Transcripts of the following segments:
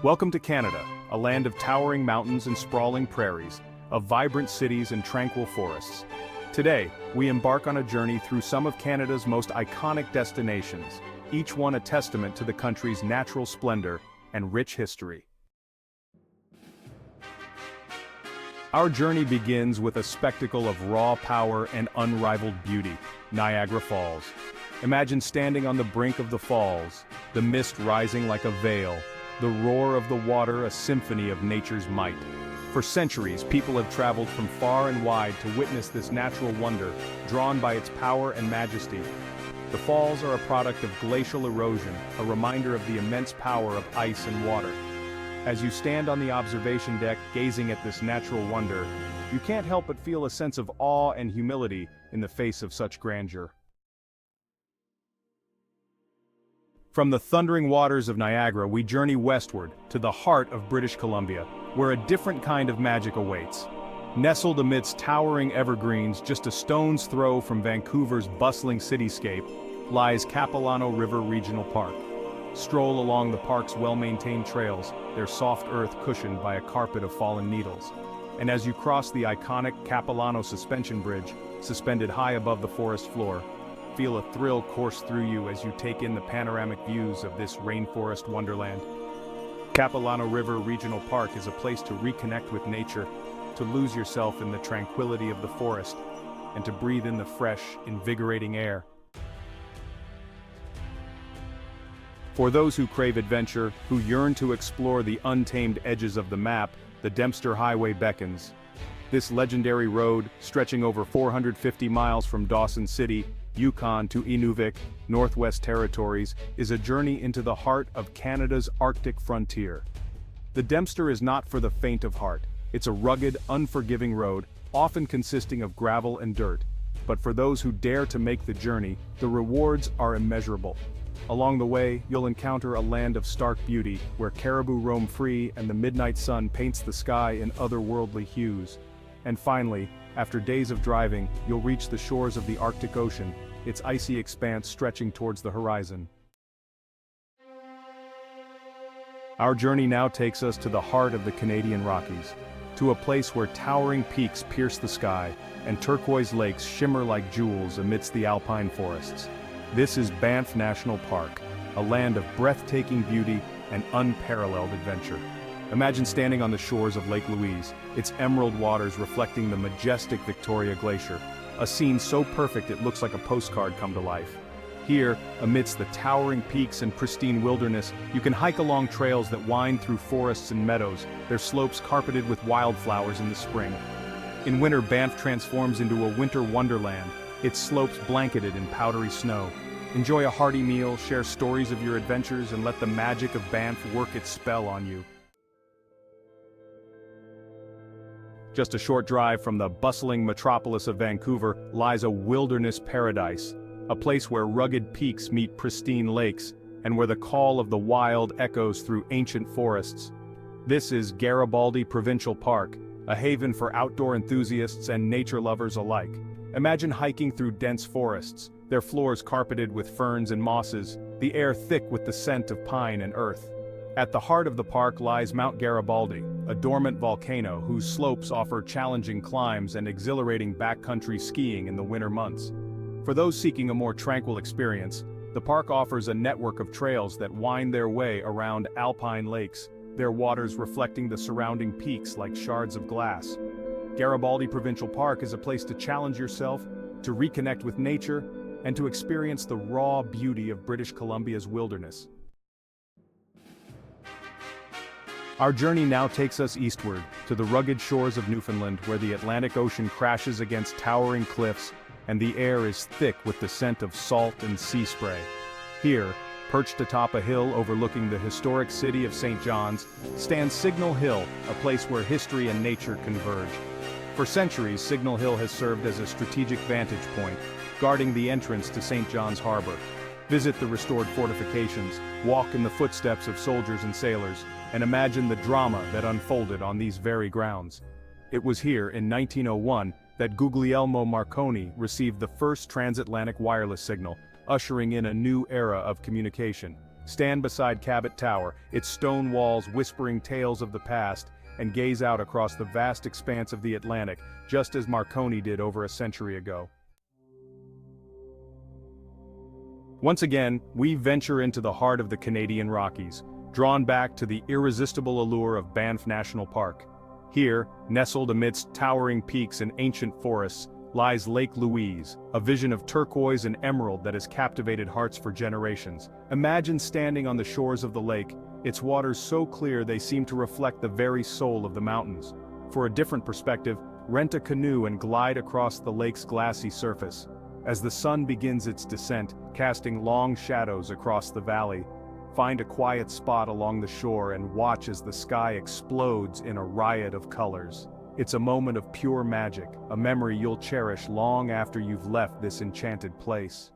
Welcome to Canada, a land of towering mountains and sprawling prairies, of vibrant cities and tranquil forests. Today, we embark on a journey through some of Canada's most iconic destinations, each one a testament to the country's natural splendor and rich history. Our journey begins with a spectacle of raw power and unrivaled beauty, Niagara Falls. Imagine standing on the brink of the falls, the mist rising like a veil, the roar of the water a symphony of nature's might. For centuries, people have traveled from far and wide to witness this natural wonder, drawn by its power and majesty. The falls are a product of glacial erosion, a reminder of the immense power of ice and water. As you stand on the observation deck gazing at this natural wonder, you can't help but feel a sense of awe and humility in the face of such grandeur. From the thundering waters of Niagara, we journey westward to the heart of British Columbia, where a different kind of magic awaits. Nestled amidst towering evergreens just a stone's throw from Vancouver's bustling cityscape, lies Capilano River Regional Park. Stroll along the park's well-maintained trails, their soft earth cushioned by a carpet of fallen needles. And as you cross the iconic Capilano Suspension Bridge, suspended high above the forest floor, feel a thrill course through you as you take in the panoramic views of this rainforest wonderland. Capilano River Regional Park is a place to reconnect with nature, to lose yourself in the tranquility of the forest, and to breathe in the fresh, invigorating air. For those who crave adventure, who yearn to explore the untamed edges of the map, the Dempster Highway beckons. This legendary road, stretching over 450 miles from Dawson City, Yukon to Inuvik, Northwest Territories, is a journey into the heart of Canada's Arctic frontier. The Dempster is not for the faint of heart. It's a rugged, unforgiving road, often consisting of gravel and dirt. But for those who dare to make the journey, the rewards are immeasurable. Along the way, you'll encounter a land of stark beauty, where caribou roam free and the midnight sun paints the sky in otherworldly hues. And finally, after days of driving, you'll reach the shores of the Arctic Ocean, its icy expanse stretching towards the horizon. Our journey now takes us to the heart of the Canadian Rockies, to a place where towering peaks pierce the sky, and turquoise lakes shimmer like jewels amidst the alpine forests. This is Banff National Park, a land of breathtaking beauty and unparalleled adventure. Imagine standing on the shores of Lake Louise, its emerald waters reflecting the majestic Victoria Glacier, a scene so perfect it looks like a postcard come to life. Here, amidst the towering peaks and pristine wilderness, you can hike along trails that wind through forests and meadows, their slopes carpeted with wildflowers in the spring. In winter, Banff transforms into a winter wonderland, its slopes blanketed in powdery snow. Enjoy a hearty meal, share stories of your adventures, and let the magic of Banff work its spell on you. Just a short drive from the bustling metropolis of Vancouver lies a wilderness paradise, a place where rugged peaks meet pristine lakes, and where the call of the wild echoes through ancient forests. This is Garibaldi Provincial Park, a haven for outdoor enthusiasts and nature lovers alike. Imagine hiking through dense forests, their floors carpeted with ferns and mosses, the air thick with the scent of pine and earth. At the heart of the park lies Mount Garibaldi, a dormant volcano whose slopes offer challenging climbs and exhilarating backcountry skiing in the winter months. For those seeking a more tranquil experience, the park offers a network of trails that wind their way around alpine lakes, their waters reflecting the surrounding peaks like shards of glass. Garibaldi Provincial Park is a place to challenge yourself, to reconnect with nature, and to experience the raw beauty of British Columbia's wilderness. Our journey now takes us eastward, to the rugged shores of Newfoundland, where the Atlantic Ocean crashes against towering cliffs, and the air is thick with the scent of salt and sea spray. Here, perched atop a hill overlooking the historic city of St. John's, stands Signal Hill, a place where history and nature converge. For centuries, Signal Hill has served as a strategic vantage point, guarding the entrance to St. John's Harbor. Visit the restored fortifications, walk in the footsteps of soldiers and sailors, and imagine the drama that unfolded on these very grounds. It was here, in 1901, that Guglielmo Marconi received the first transatlantic wireless signal, ushering in a new era of communication. Stand beside Cabot Tower, its stone walls whispering tales of the past, and gaze out across the vast expanse of the Atlantic, just as Marconi did over a century ago. Once again, we venture into the heart of the Canadian Rockies, drawn back to the irresistible allure of Banff National Park. Here, nestled amidst towering peaks and ancient forests, lies Lake Louise, a vision of turquoise and emerald that has captivated hearts for generations. Imagine standing on the shores of the lake, its waters so clear they seem to reflect the very soul of the mountains. For a different perspective, rent a canoe and glide across the lake's glassy surface. As the sun begins its descent, casting long shadows across the valley, find a quiet spot along the shore and watch as the sky explodes in a riot of colors. It's a moment of pure magic, a memory you'll cherish long after you've left this enchanted place.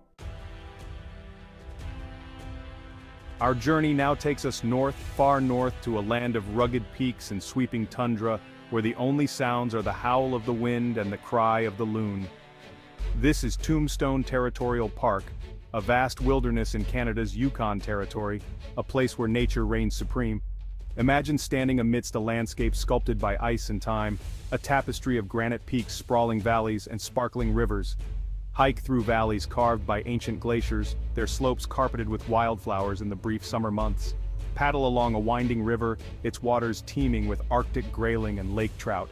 Our journey now takes us north, far north, to a land of rugged peaks and sweeping tundra, where the only sounds are the howl of the wind and the cry of the loon. This is Tombstone Territorial Park, a vast wilderness in Canada's Yukon Territory, a place where nature reigns supreme. Imagine standing amidst a landscape sculpted by ice and time, a tapestry of granite peaks, sprawling valleys, and sparkling rivers. Hike through valleys carved by ancient glaciers, their slopes carpeted with wildflowers in the brief summer months. Paddle along a winding river, its waters teeming with Arctic grayling and lake trout.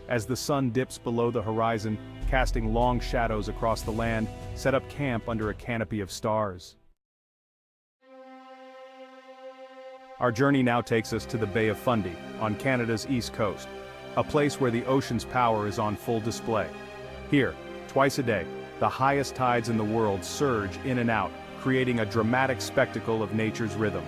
As the sun dips below the horizon, casting long shadows across the land, set up camp under a canopy of stars. Our journey now takes us to the Bay of Fundy, on Canada's east coast, a place where the ocean's power is on full display. Here, twice a day, the highest tides in the world surge in and out, creating a dramatic spectacle of nature's rhythm.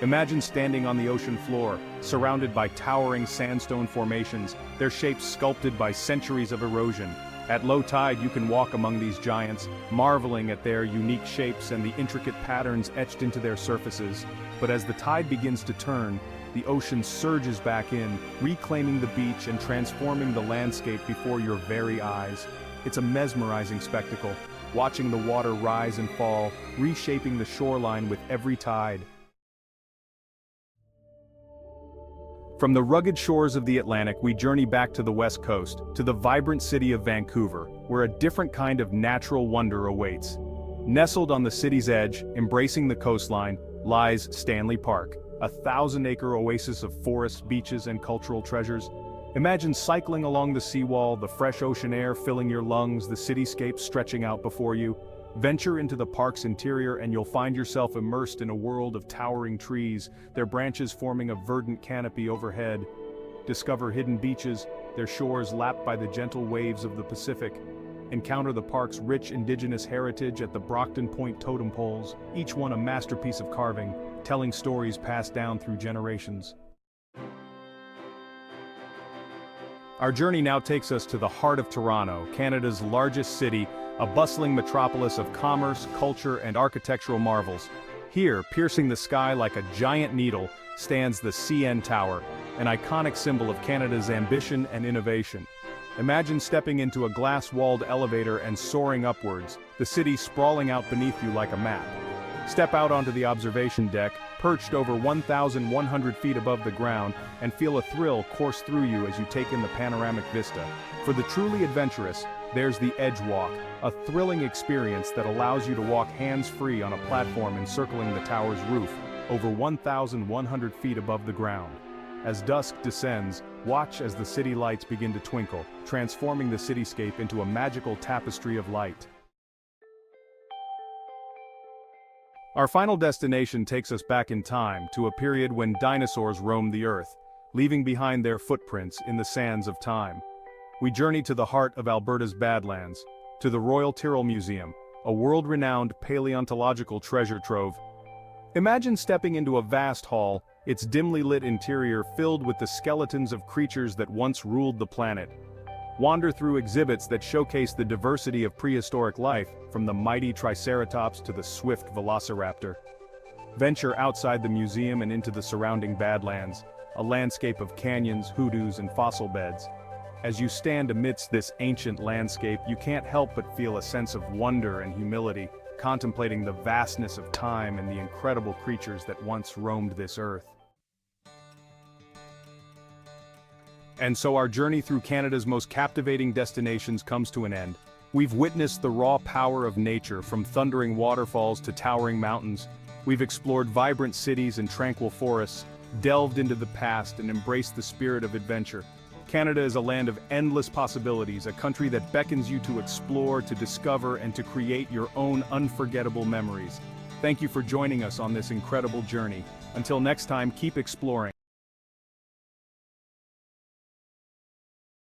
Imagine standing on the ocean floor, surrounded by towering sandstone formations, their shapes sculpted by centuries of erosion. At low tide, you can walk among these giants, marveling at their unique shapes and the intricate patterns etched into their surfaces. But as the tide begins to turn, the ocean surges back in, reclaiming the beach and transforming the landscape before your very eyes. It's a mesmerizing spectacle, watching the water rise and fall, reshaping the shoreline with every tide. From the rugged shores of the Atlantic, we journey back to the West Coast, to the vibrant city of Vancouver, where a different kind of natural wonder awaits. Nestled on the city's edge, embracing the coastline, lies Stanley Park, a 1,000-acre oasis of forests, beaches, and cultural treasures. Imagine cycling along the seawall, the fresh ocean air filling your lungs, the cityscape stretching out before you. Venture into the park's interior and you'll find yourself immersed in a world of towering trees, their branches forming a verdant canopy overhead. Discover hidden beaches, their shores lapped by the gentle waves of the Pacific. Encounter the park's rich indigenous heritage at the Brockton Point totem poles, each one a masterpiece of carving, telling stories passed down through generations. Our journey now takes us to the heart of Toronto, Canada's largest city, a bustling metropolis of commerce, culture, and architectural marvels. Here, piercing the sky like a giant needle, stands the CN Tower, an iconic symbol of Canada's ambition and innovation. Imagine stepping into a glass-walled elevator and soaring upwards, the city sprawling out beneath you like a map. Step out onto the observation deck, perched over 1,100 feet above the ground, and feel a thrill course through you as you take in the panoramic vista. For the truly adventurous, there's the Edge Walk, a thrilling experience that allows you to walk hands-free on a platform encircling the tower's roof, over 1,100 feet above the ground. As dusk descends, watch as the city lights begin to twinkle, transforming the cityscape into a magical tapestry of light. Our final destination takes us back in time to a period when dinosaurs roamed the earth, leaving behind their footprints in the sands of time. We journey to the heart of Alberta's Badlands, to the Royal Tyrrell Museum, a world-renowned paleontological treasure trove. Imagine stepping into a vast hall, its dimly lit interior filled with the skeletons of creatures that once ruled the planet. Wander through exhibits that showcase the diversity of prehistoric life, from the mighty Triceratops to the swift Velociraptor. Venture outside the museum and into the surrounding Badlands, a landscape of canyons, hoodoos, and fossil beds. As you stand amidst this ancient landscape, you can't help but feel a sense of wonder and humility. contemplating the vastness of time and the incredible creatures that once roamed this earth. And so our journey through Canada's most captivating destinations comes to an end. We've witnessed the raw power of nature, from thundering waterfalls to towering mountains. We've explored vibrant cities and tranquil forests, delved into the past and embraced the spirit of adventure. Canada is a land of endless possibilities, a country that beckons you to explore, to discover, and to create your own unforgettable memories. Thank you for joining us on this incredible journey. Until next time, keep exploring.